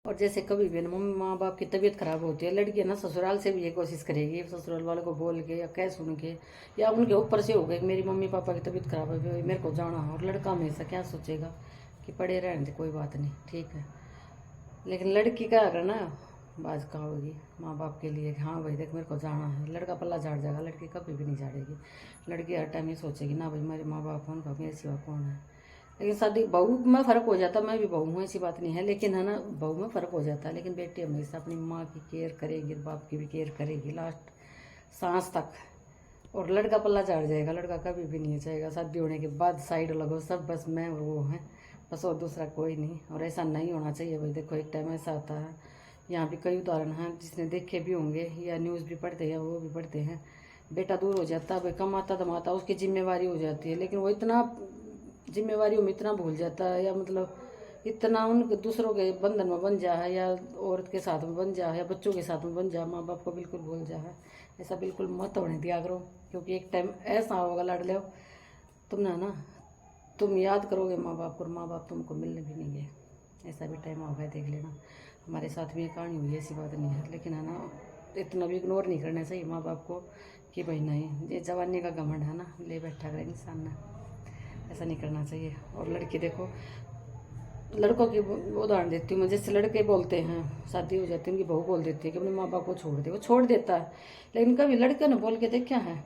और जैसे कभी भी ना मम्मी माँ बाप की तबीयत खराब होती है, लड़की है ना ससुराल से भी ये कोशिश करेगी, ससुराल वालों को बोल के या कह सुन के या उनके ऊपर से हो गया कि मेरी मम्मी पापा की तबीयत खराब है भाई मेरे को जाना है। और लड़का हमेशा क्या सोचेगा कि पड़े रहने दे, कोई बात नहीं, ठीक है। लेकिन लड़की क्या अगर ना बाज का होगी माँ बाप के लिए कि हाँ भाई देख मेरे को जाना है, लड़का पल्ला झाड़ जाएगा, लड़की कभी भी नहीं झाड़ेगी। लड़की हर टाइम ये सोचेगी ना भाई मेरे माँ बाप हैं, उनका मेरे सिवा कौन है। लेकिन शादी बहू में फ़र्क हो जाता, मैं भी बहू हूँ ऐसी बात नहीं है, लेकिन है ना बहू में फ़र्क हो जाता है। लेकिन बेटी हमेशा अपनी माँ की केयर करेगी, बाप की भी केयर करेगी लास्ट सांस तक। और लड़का पल्ला झाड़ जाएगा, लड़का कभी भी नहीं चाहेगा शादी होने के बाद साइड लगो सब, बस मैं और वो हैं बस, और दूसरा कोई नहीं। और ऐसा नहीं होना चाहिए भाई। देखो एक टाइम ऐसा आता है, यहाँ भी कई उदाहरण हैं जिसने देखे भी होंगे या न्यूज़ भी पढ़ते हैं, वो भी पढ़ते हैं। बेटा दूर हो जाता है भाई, कमाता धमाता उसकी जिम्मेवारी हो जाती है, लेकिन वो इतना जिम्मेवारियों में इतना भूल जाता है, या मतलब इतना उन दूसरों के बंधन में बन जा है, या औरत के साथ में बन जा है, या बच्चों के साथ में बन जा, माँ बाप को बिल्कुल भूल जा है। ऐसा बिल्कुल मत होने दिया करो, क्योंकि एक टाइम ऐसा होगा लाड लो तुमने ना, तुम याद करोगे माँ बाप को और माँ बाप तुमको मिलने भी नहीं गए। ऐसा भी टाइम होगा, देख लेना। हमारे साथ भी ये कहानी हुई है, ऐसी बात नहीं है। लेकिन है ना इतना भी इग्नोर नहीं करना चाहिए माँ बाप को कि भाई नहीं ये जवानी का घमंड है ना, ले बैठा करे इंसान ना, ऐसा नहीं करना चाहिए। और लड़की देखो, लड़कों की उदाहरण देती हूँ मैं, जैसे लड़के बोलते हैं शादी हो जाती है उनकी बहू बोल देती है कि अपने माँ बाप को छोड़ दे, वो छोड़ देता है। लेकिन कभी लड़के ने बोल के देखा है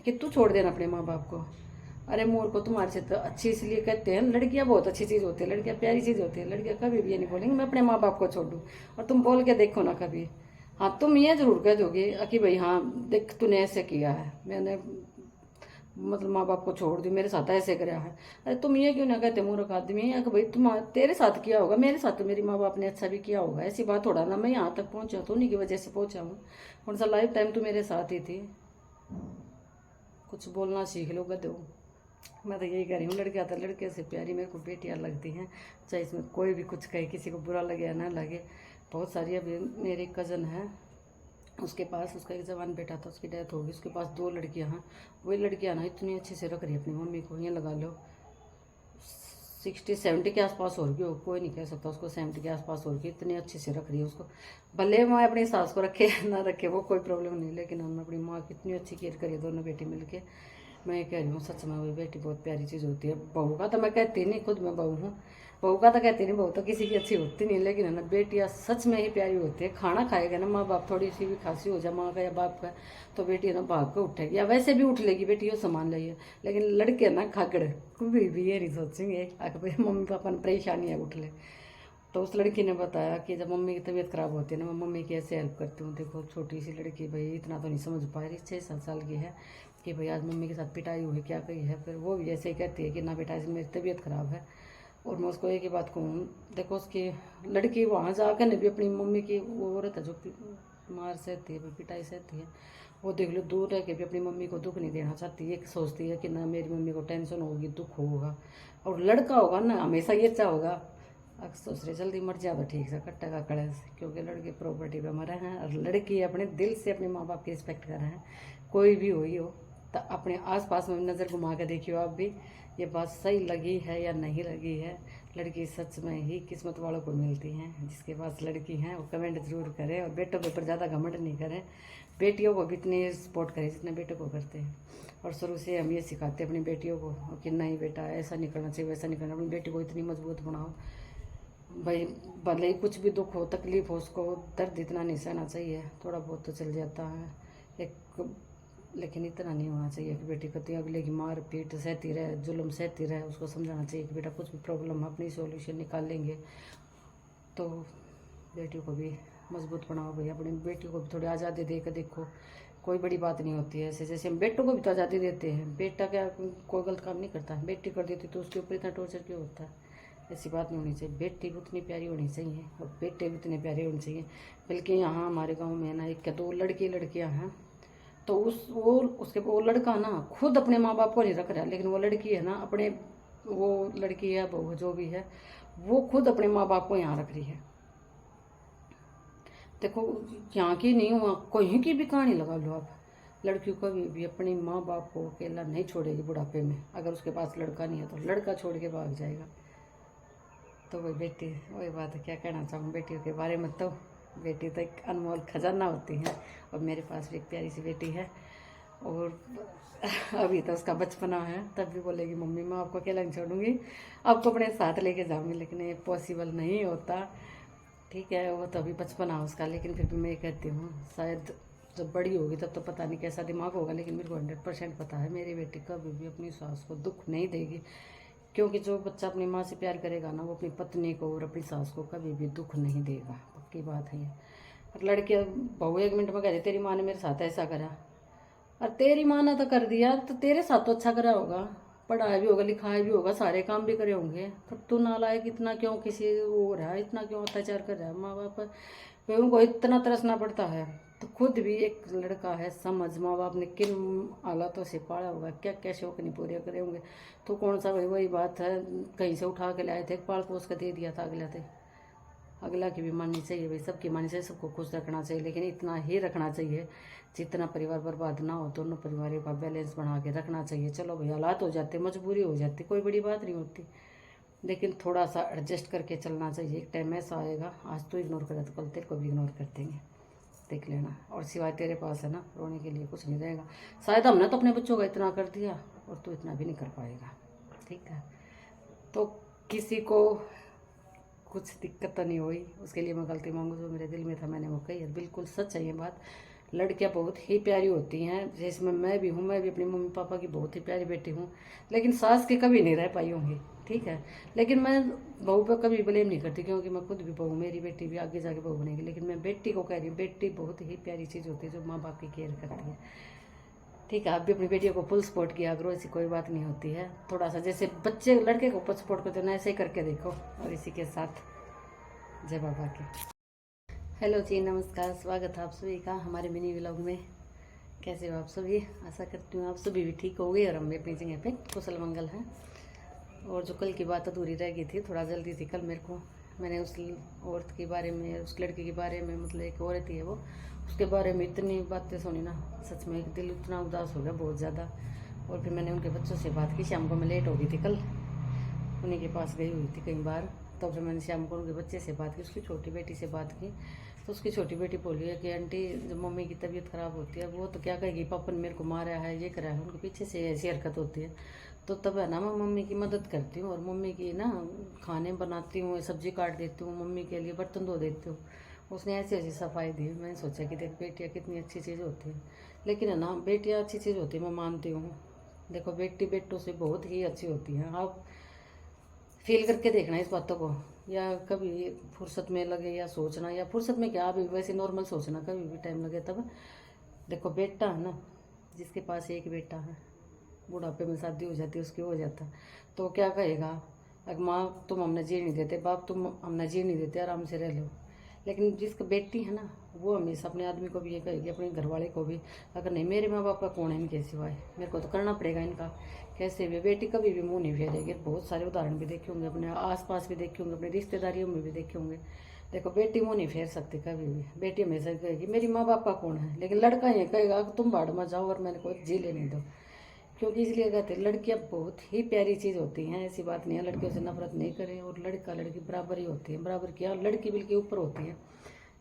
कि तू छोड़ देना अपने माँ बाप को। अरे मोर को तुम्हारे से तो अच्छी इसलिए कहते हैं, लड़कियां बहुत अच्छी चीज़ होती है, लड़कियां प्यारी चीज़ होती है। लड़कियां कभी भी ये नहीं बोलेंगी मैं अपने माँ बाप को छोड़ दूँ। और तुम बोल के देखो ना कभी, हाँ तुम ये जरूर कह दोगे कि भाई हाँ देख तूने ऐसे किया है, मैंने मतलब माँ बाप को छोड़ दी, मेरे साथ ऐसे कराया है। अरे तुम ये क्यों ना कहते मूर्ख आदमी है कि भाई तुम तेरे साथ किया होगा, मेरे साथ तो मेरी माँ बाप ने अच्छा भी किया होगा। ऐसी बात थोड़ा ना, मैं यहाँ तक पहुँचा तो उन्हीं की वजह से पहुँचा हूँ। कौन सा लाइफ टाइम तो मेरे साथ ही थी। कुछ बोलना सीख लो गधो। मैं तो यही कह रही हूँ, लड़कियाँ तो लड़के से प्यारी मेरे को बेटियाँ लगती हैं, चाहे इसमें कोई भी कुछ कहे, किसी को बुरा लगे या ना लगे। बहुत सारी अभी मेरी कज़न है, उसके पास उसका एक जवान बेटा था, उसकी डेथ हो गई, उसके पास दो लड़कियां हैं। वही लड़कियां ना इतनी अच्छे से रख रही है अपनी मम्मी को, ये लगा लो 60-70 के आसपास हो गई हो, कोई नहीं कह सकता उसको 70 के आसपास हो गई, इतनी अच्छे से रख रही है उसको। भले मैं अपनी सास को रखे ना रखे वो कोई प्रॉब्लम नहीं, लेकिन हमने अपनी माँ की इतनी अच्छी केयर करी है दोनों बेटी मिलके। मैं ये कह रही हूँ सच में वो बेटी बहुत प्यारी चीज़ होती है। बहू का तो मैं कहती नहीं, खुद मैं बहू हूँ, बहू का तो कहती नहीं, बहू तो किसी की अच्छी होती नहीं, लेकिन है ना बेटियाँ सच में ही प्यारी होती है। खाना खाएगा ना माँ बाप, थोड़ी सी भी खांसी हो जाए माँ का या बाप का, तो बेटी है ना भाग कर उठेगी, या वैसे भी उठ लेगी बेटी, ये सामान लाइए। लेकिन लड़के है ना खागड़, कभी भी ये नहीं सोचेंगे भाई मम्मी पापा ने परेशानी है उठ ले। तो उस लड़की ने बताया कि जब मम्मी की तबीयत खराब होती है ना, मैं मम्मी की ऐसे हेल्प करती हूँ। देखो छोटी सी लड़की भाई इतना तो नहीं समझ पा रही, 6-7 साल की है, कि भाई आज मम्मी के साथ पिटाई हुई क्या कही है। फिर वो भी ऐसे ही कहती है कि ना बेटा आज मेरी तबीयत खराब है। और मैं उसको एक ही बात कहूँ, देखो उसकी लड़की वहाँ जाकर ने भी अपनी मम्मी की, वो औरत है जो मार सहती है, पिटाई सहती है, वो देख लो दूर रह के भी अपनी मम्मी को दुख नहीं देना चाहती है, सोचती है कि ना मेरी मम्मी को टेंशन होगी, दुख होगा। और लड़का होगा ना हमेशा ये चाहोगा, अक्सर सोच रहे जल्दी मर जाए तो ठीक से कट्टा का कड़े, क्योंकि लड़के प्रॉपर्टी पे मरे हैं और लड़की अपने दिल से अपने माँ बाप की रिस्पेक्ट कर रहे हैं। कोई भी हो तो अपने आसपास में नज़र घुमा के देखियो आप भी, ये बात सही लगी है या नहीं लगी है। लड़की सच में ही किस्मत वालों को मिलती हैं, जिसके पास लड़की हैं वो कमेंट जरूर करें। और बेटों के ऊपर ज़्यादा घमंड नहीं करें, बेटियों को भी इतनी सपोर्ट करें जितने बेटों को करते हैं। और शुरू से हम ये सिखाते हैं अपनी बेटियों को कि नहीं बेटा ऐसा नहीं करना चाहिए, वैसा नहीं करना। अपनी बेटी को इतनी मजबूत बनाओ भाई, भले ही कुछ भी दुख हो तकलीफ हो, उसको दर्द इतना नहीं सहना चाहिए, थोड़ा बहुत तो चल जाता है एक, लेकिन इतना नहीं होना चाहिए कि बेटी कति अगले की मार पीट सहती रहे, जुल्म सहती रहे। उसको समझाना चाहिए कि बेटा कुछ भी प्रॉब्लम है अपनी सॉल्यूशन निकाल लेंगे। तो बेटियों को भी मजबूत बनाओ भाई, अपनी बेटियों को भी थोड़ी आज़ादी दे कर देखो, कोई बड़ी बात नहीं होती है। ऐसे जैसे हम बेटों को भी तो आज़ादी देते हैं, बेटा क्या कोई गलत काम नहीं करता, बेटी कर देती तो उसके ऊपर इतना टॉर्चर क्यों होता है। ऐसी बात नहीं होनी चाहिए, बेटी भी उतनी प्यारी होनी चाहिए और बेटे भी उतने प्यारे होने चाहिए। बल्कि यहाँ हमारे गांव में ना एक क्या दो लड़के लड़कियां हैं, तो वो लड़का ना खुद अपने माँ बाप को नहीं रख रहा, लेकिन वो लड़की है ना अपने, वो लड़की है बहू जो भी है, वो खुद अपने माँ बाप को यहाँ रख रही है। देखो यहाँ की नहीं हुआ, कहीं की भी कहानी लगा लो आप, लड़कियों को भी अपनी माँ बाप को अकेला नहीं छोड़ेगी बुढ़ापे में। अगर उसके पास लड़का नहीं है तो लड़का छोड़ के भाग जाएगा। तो वही बेटी, वही बात है, क्या कहना चाहूँ बेटियों के बारे में। तो बेटी तो एक अनमोल खजाना होती है, और मेरे पास भी एक प्यारी सी बेटी है। और अभी तो उसका बचपना है, तब भी बोलेगी मम्मी मैं आपको अकेला नहीं छोड़ूंगी, आपको अपने साथ लेके जाऊंगी, लेकिन ये पॉसिबल नहीं होता। ठीक है, वो तो अभी बचपना है उसका, लेकिन फिर भी मैं ये कहती हूँ शायद जब बड़ी होगी तब तो पता नहीं कैसा दिमाग होगा, लेकिन मेरे को 100% पता है मेरी बेटी कभी भी अपनी सास को दुख नहीं देगी। क्योंकि जो बच्चा अपनी माँ से प्यार करेगा ना, वो अपनी पत्नी को और अपनी सास को कभी भी दुख नहीं देगा, पक्की बात है ये। और लड़के बहू 1 मिनट में कह दे तेरी माँ ने मेरे साथ ऐसा करा, और तेरी माँ ने तो कर दिया तो तेरे साथ तो अच्छा करा होगा, पढ़ाया भी होगा, लिखाया भी होगा, सारे काम भी करे होंगे, तब तू नालायक इतना क्यों किसी वो हो रहा है, इतना क्यों अत्याचार कर रहा है माँ बाप पर, उनको इतना तरसना पड़ता है। तो खुद भी एक लड़का है, समझ माँ बाप ने किन हालातों से पाला होगा, क्या क्या शौक नहीं पूरे करे होंगे। तो कौन सा वही बात है, कहीं से उठा के लाए थे, पाल पोस कर दे दिया था अगला थे। अगला की भी माननी चाहिए भाई, सबकी माननी चाहिए, सबको खुश रखना चाहिए, लेकिन इतना ही रखना चाहिए जितना परिवार बर्बाद ना हो, दोनों परिवारों का बैलेंस बना के रखना चाहिए। चलो भाई हालात हो जाते, मजबूरी हो जाती, कोई बड़ी बात नहीं होती, लेकिन थोड़ा सा एडजस्ट करके चलना चाहिए। एक टाइम ऐसा आएगा, आज तो इग्नोर करे तो कल तेरे को भी इग्नोर कर देंगे, देख लेना। और सिवाय तेरे पास है ना, रोने के लिए कुछ नहीं रहेगा। शायद हमने तो अपने बच्चों का इतना कर दिया, और तू इतना भी नहीं कर पाएगा, ठीक है। तो किसी को कुछ दिक्कत तो नहीं हुई, उसके लिए मैं गलती मांगू, जो मेरे दिल में था मैंने वो कही है, बिल्कुल सच है ये बात। लड़कियां बहुत ही प्यारी होती हैं, जिसमें मैं भी हूँ, मैं भी अपने मम्मी पापा की बहुत ही प्यारी बेटी हूँ, लेकिन सास की कभी नहीं रह पाई होंगी, ठीक है। लेकिन मैं बहू पर कभी ब्लेम नहीं करती, क्योंकि मैं खुद भी बहू, मेरी बेटी भी आगे जाके बहू बनेगी, लेकिन मैं बेटी को कह रही हूँ, बेटी बहुत ही प्यारी चीज़ होती है जो माँ बाप की केयर करती है, ठीक है। आप भी अपनी बेटियों को फुल सपोर्ट किया करो, ऐसी कोई बात नहीं होती है। थोड़ा सा जैसे बच्चे लड़के को सपोर्ट करते हो ना, ऐसे ही करके देखो। और इसी के साथ जय बाबा की। हेलो जी, नमस्कार, स्वागत है आप सभी का हमारे मिनी व्लॉग में। कैसे हो आप सभी? आशा करती हूँ आप सभी भी ठीक हो गए, और हम भी अपनी जगह पे कुशल मंगल हैं। और जो कल की बात अधूरी रह गई थी, थोड़ा जल्दी थी कल मेरे को, मैंने उस औरत के बारे में, उस लड़के के बारे में, मतलब एक औरत ही है वो, उसके बारे में इतनी बातें सुनी ना, सच में एक दिल इतना उदास हो गया बहुत ज़्यादा। और फिर मैंने उनके बच्चों से बात की, शाम को मैं लेट हो गई थी कल, उन्हीं के पास गई हुई थी कई बार। तो फिर मैंने शाम को उनके बच्चे से बात की, उसकी छोटी बेटी से बात की। तो उसकी छोटी बेटी बोली है कि आंटी जब मम्मी की तबीयत ख़राब होती है, वो तो क्या कहेगी पापा ने मेरे को मारा है, ये करा है, उनके पीछे से ऐसी हरकत होती है। तो तब है ना मैं मम्मी की मदद करती हूँ, और मम्मी की ना खाने बनाती हूँ, सब्जी काट देती हूँ, मम्मी के लिए बर्तन धो देती हूँ। उसने ऐसी ऐसी सफाई दी, मैंने सोचा कि देख बेटियाँ कितनी अच्छी चीज़ होती है। लेकिन है ना, बेटियाँ अच्छी चीज़ होती है, मैं मानती हूँ। देखो बेटी बेटों से बहुत ही अच्छी होती हैं, आप फील करके देखना इस बातों को, या कभी फुर्सत में लगे, या सोचना, या फुर्सत में क्या, अभी वैसे नॉर्मल सोचना, कभी भी टाइम लगे तब। देखो बेटा है ना, जिसके पास एक बेटा है, बुढ़ापे में शादी हो जाती है उसकी, हो जाता है, तो क्या कहेगा, अगर माँ तुम हमने जी नहीं देते, बाप तुम हमने जी नहीं देते, आराम से रह लो। लेकिन जिसकी बेटी है ना, वो हमेशा अपने आदमी को भी ये कहेगी, अपने घरवाले को भी, अगर नहीं मेरे माँ बाप का कौन है इनके सिवाय, मेरे को तो करना पड़ेगा इनका, कैसे भी। बेटी कभी भी मुंह नहीं फेरेगी। बहुत सारे उदाहरण भी देखे होंगे, अपने आसपास भी देखे होंगे, अपने रिश्तेदारियों में भी देखे होंगे। देखो बेटी मुंह नहीं फेर सकती कभी भी, बेटी हमेशा कहेगी मेरी माँ बाप का कौन है, लेकिन लड़का ये कहेगा तुम भाड़ में जाओ और मैंने को जी लेने दो। क्योंकि इसलिए कहते हैं लड़कियां बहुत ही प्यारी चीज़ होती हैं, ऐसी बात नहीं है, लड़कियों से नफरत नहीं करें, और लड़का लड़की बराबर ही होती है, बराबर क्या, लड़की बिल्कुल ऊपर होती है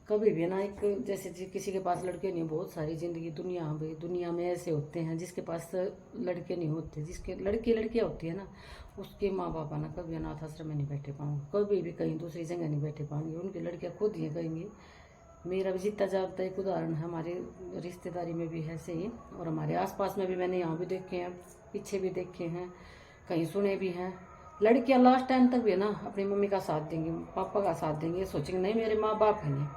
कभी भी ना। एक जैसे किसी के पास लड़के नहीं, बहुत सारी जिंदगी दुनिया, भाई दुनिया में ऐसे होते हैं जिसके पास लड़के नहीं होते, जिसके लड़की लड़कियाँ होती है ना, उसके माँ बाप ना कभी अनाथ आश्रम में नहीं बैठे पाएंगे, कभी भी कहीं दूसरी जगह नहीं बैठे पाएंगे, उनकी लड़कियाँ खुद ही कहेंगी। मेरा भी जितना जाता एक उदाहरण है, हमारे रिश्तेदारी में भी है ऐसे ही, और हमारे आसपास में भी मैंने यहाँ भी देखे हैं, पीछे भी देखे हैं, कहीं सुने भी हैं। लड़कियां लास्ट टाइम तक भी है ना अपनी मम्मी का साथ देंगी, पापा का साथ देंगी, ये सोचेंगे नहीं मेरे माँ बाप हैं,